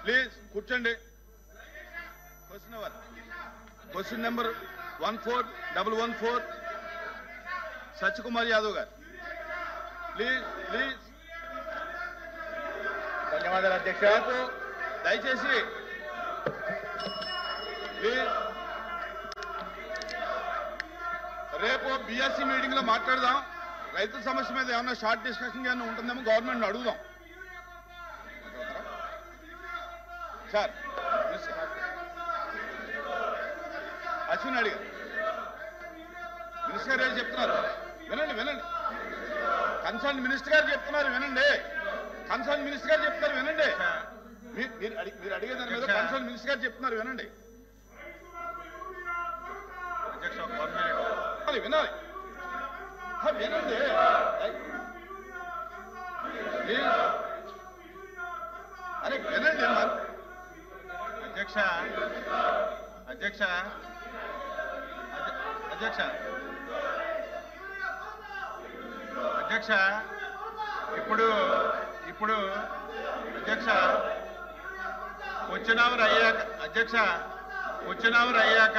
Please కూర్చోండి. Question number 14114 Satyakumar Yadav గారు. Please please. ధన్యవాదాలు అధ్యక్ష. దయచేసి ప్లీజ్ రేపు బిఎస్సి మీటింగ్ లో మాట్లాడదాం. రైతుల సమస్య మీద ఏమన్నా షార్ట్ డిస్కషన్ ఏమన్నా ఉంటుందేమో గవర్నమెంట్ అడుగుదాం. సార్ అశ్విన్ అడిగారు. మినిస్టర్ గారు చెప్తున్నారు వినండి వినండి. కన్సర్న్ మినిస్టర్ గారు చెప్తున్నారు వినండి. కన్సర్న్ మినిస్టర్ గారు చెప్తున్నారు వినండి. మీరు అడిగేదాని మీద కన్సర్న్ మినిస్టర్ గారు చెప్తున్నారు వినండి. వినాలి వినండి. అరే వినండి. అధ్యక్ష అధ్యక్ష అధ్యక్ష అధ్యక్ష ఇప్పుడు ఇప్పుడు అధ్యక్ష క్వశ్చన్ అవర్ అయ్యాక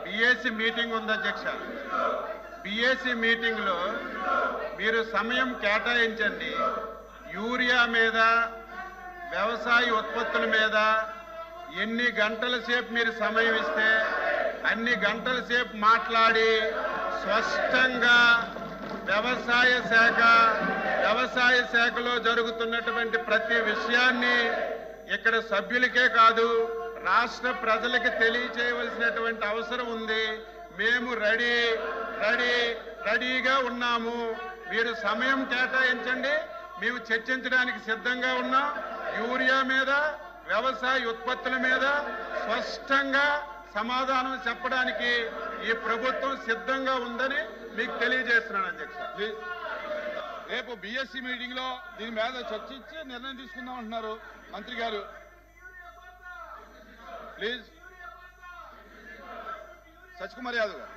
బిఎస్సి మీటింగ్ ఉంది అధ్యక్ష. బిఎస్సి మీటింగ్ లో మీరు సమయం కేటాయించండి. యూరియా మీద వ్యవసాయ ఉత్పత్తుల మీద ఎన్ని గంటల సేపు మీరు సమయం ఇస్తే అన్ని గంటల సేపు మాట్లాడి స్పష్టంగా వ్యవసాయ శాఖలో జరుగుతున్నటువంటి ప్రతి విషయాన్ని ఇక్కడ సభ్యులకే కాదు రాష్ట్ర ప్రజలకి తెలియచేయవలసినటువంటి అవసరం ఉంది. మేము రెడీగా ఉన్నాము. మీరు సమయం కేటాయించండి. మేము చర్చించడానికి సిద్ధంగా ఉన్నాం. యూరియా మీద వ్యవసాయ ఉత్పత్తుల మీద స్పష్టంగా సమాధానం చెప్పడానికి ఈ ప్రభుత్వం సిద్ధంగా ఉందని మీకు తెలియజేస్తున్నాను అధ్యక్ష. రేపు బిఎస్సి మీటింగ్ లో దీని మీద చర్చించి నిర్ణయం తీసుకుందాం అంటున్నారు మంత్రి గారు. ప్లీజ్ సత్యకుమార్ యాదవ్ గారు.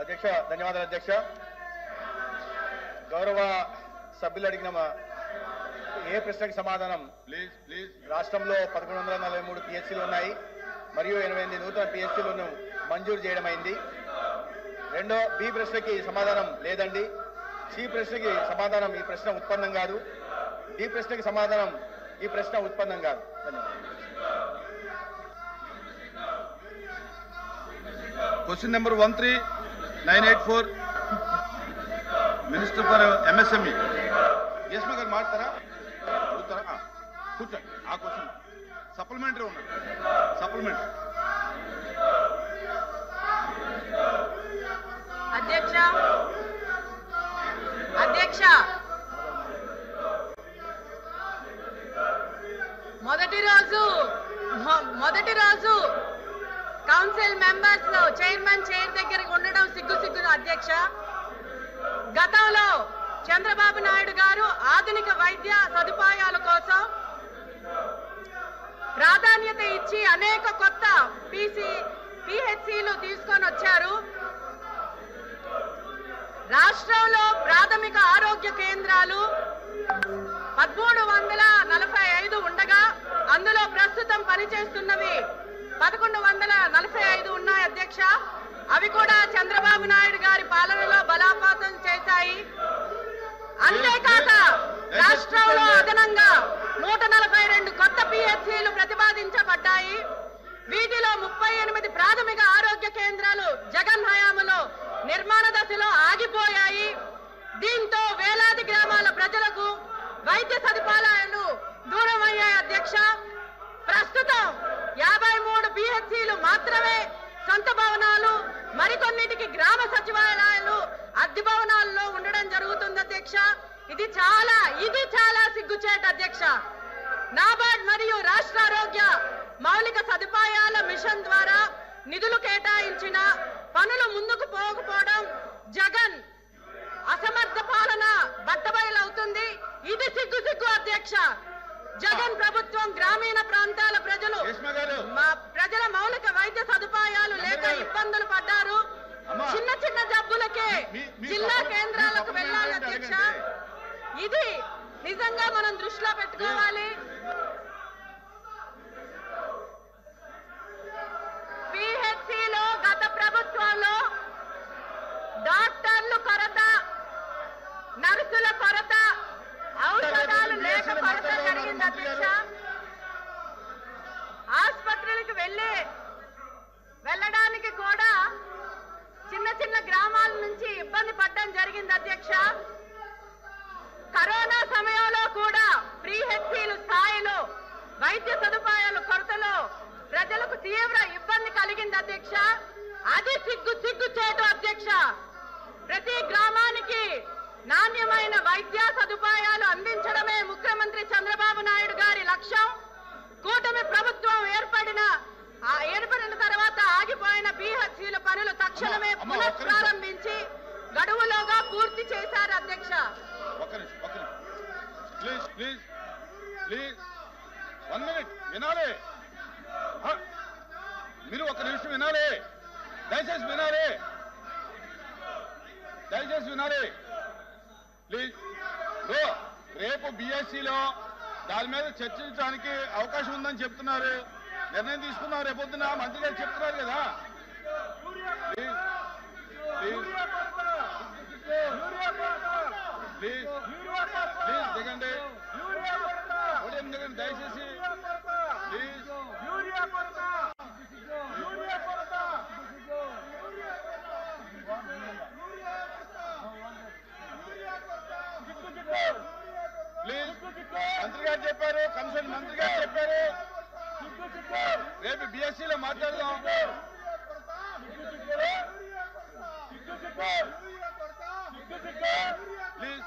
అధ్యక్ష ధన్యవాదాలు అధ్యక్ష. గౌరవ సభ్యులు అడిగిన ఏ ప్రశ్నకి సమాధానం ప్లీజ్ ప్లీజ్. రాష్ట్రంలో 1143 పిఎస్సీలు ఉన్నాయి మరియు 88 నూతన పిఎస్సీలను మంజూరు చేయడమైంది. రెండో బి ప్రశ్నకి సమాధానం లేదండి. సి ప్రశ్నకి సమాధానం ఈ ప్రశ్న ఉత్పన్నం కాదు. డి ప్రశ్నకి సమాధానం ఈ ప్రశ్న ఉత్పన్నం కాదు. Question number 13984 minister for MSME యశ్మ గారు మాట్లాడతారా? అడుగుతారా? కూర్చోండి. ఆ క్వశ్చన్ సప్లిమెంటరీ ఉన్నాడు. సప్లిమెంటరీ. అధ్యక్ష అధ్యక్ష మొదటి రోజు కౌన్సిల్ మెంబర్స్ లో చైర్మన్ చైర్ దగ్గర ఉండడం సిగ్గు అధ్యక్ష. గతంలో చంద్రబాబు నాయుడు గారు ఆధునిక వైద్య సదుపాయాల కోసం ప్రాధాన్యత ఇచ్చి అనేక కొత్త పిహెచ్సిలు తీసుకొని వచ్చారు. రాష్ట్రంలో ప్రాథమిక ఆరోగ్య కేంద్రాలు 1345 ఉండగా అందులో ప్రస్తుతం పనిచేస్తున్నవి 1145 ఉన్నాయి అధ్యక్ష. అవి కూడా చంద్రబాబు నాయుడు గారి పాలనలో బలోపేతం చేశాయి. అంతేకాక రాష్ట్రంలో అదనంగా 142 కొత్త పిహెచ్సిలు ప్రతిపాదించబడ్డాయి. వీటిలో 38 ప్రాథమిక ఆరోగ్య కేంద్రాలు జగన్ హయాంలో నిర్మాణ దశలో ఆగిపోయాయి. దీంతో వేలాది గ్రామాల ప్రజలకు వైద్య సదుపాయాలు దూరం అయ్యాయి అధ్యక్ష. ప్రస్తుతం 53 పిహెచ్సిలు మాత్రమే సొంత భవనాలు, మరికొన్నిటికి గ్రామ సచివాలయాలు అద్దె భవనాల్లో ఉండడం జరుగుతుంది అధ్యక్ష. ఇది చాలా సిగ్గుచేట అధ్యక్ష. నాబార్డ్ మరియు రాష్ట్ర ఆరోగ్య మౌలిక సదుపాయాల మిషన్ ద్వారా నిధులు కేటాయించిన పనులు ముందుకు పోకపోవడం జగన్ అసమర్థ పాలన బట్టబయలవుతుంది. ఇది సిగ్గు అధ్యక్ష. జగన్ ప్రభుత్వం గ్రామీణ ప్రాంతాల ప్రజల మౌలిక వైద్య సదుపాయాలు లేక ఇబ్బందులు పడ్డారు. చిన్న జబ్బులు ఇది నిజంగా మనం దృష్టిలో పెట్టుకోవాలి. పిహెచ్సిలో గత ప్రభుత్వంలో డాక్టర్లు కొరత, నర్సుల కొరత, ఔషధాలు లేక కొరత జరిగింది అధ్యక్ష. ఆసుపత్రులకు వెళ్ళడానికి కూడా చిన్న చిన్న గ్రామాల నుంచి ఇబ్బంది పడడం జరిగింది అధ్యక్ష. కరోనా సమయంలో కూడా ప్రీహెచ్సీలు స్థాయిలో వైద్య సదుపాయాల కొరతలో ప్రజలకు తీవ్ర ఇబ్బంది కలిగింది అధ్యక్ష. అది సిగ్గుచేటు అధ్యక్ష. ప్రతి గ్రామానికి నాణ్యమైన వైద్య సదుపాయాలు అందించడమే ముఖ్యమంత్రి చంద్రబాబు నాయుడు గారి లక్ష్యం. కూటమి ప్రభుత్వం ఏర్పడిన తర్వాత ఆగిపోయిన పిహెచ్సిల పనులు తక్షణమే పునఃప్రారంభించి గడువులోగా పూర్తి చేశారు అధ్యక్ష. వినాలి, మీరు ఒక నిమిషం వినాలి, దయచేసి వినాలి ప్లీజ్. రేపు బిఎస్సిలో దాని మీద చర్చించడానికి అవకాశం ఉందని చెప్తున్నారు. నిర్ణయం తీసుకున్నాం రేపొద్దున మంత్రి గారు చెప్తున్నారు కదా. ప్లీజ్ దిగండి, దిగండి దయచేసి ప్లీజ్. ప్లీజ్ మంత్రి గారు చెప్పారు, కన్సర్న్ మంత్రి గారు చెప్పారు, రేపు బిఎస్సీలో మాట్లాడదాం. ప్లీజ్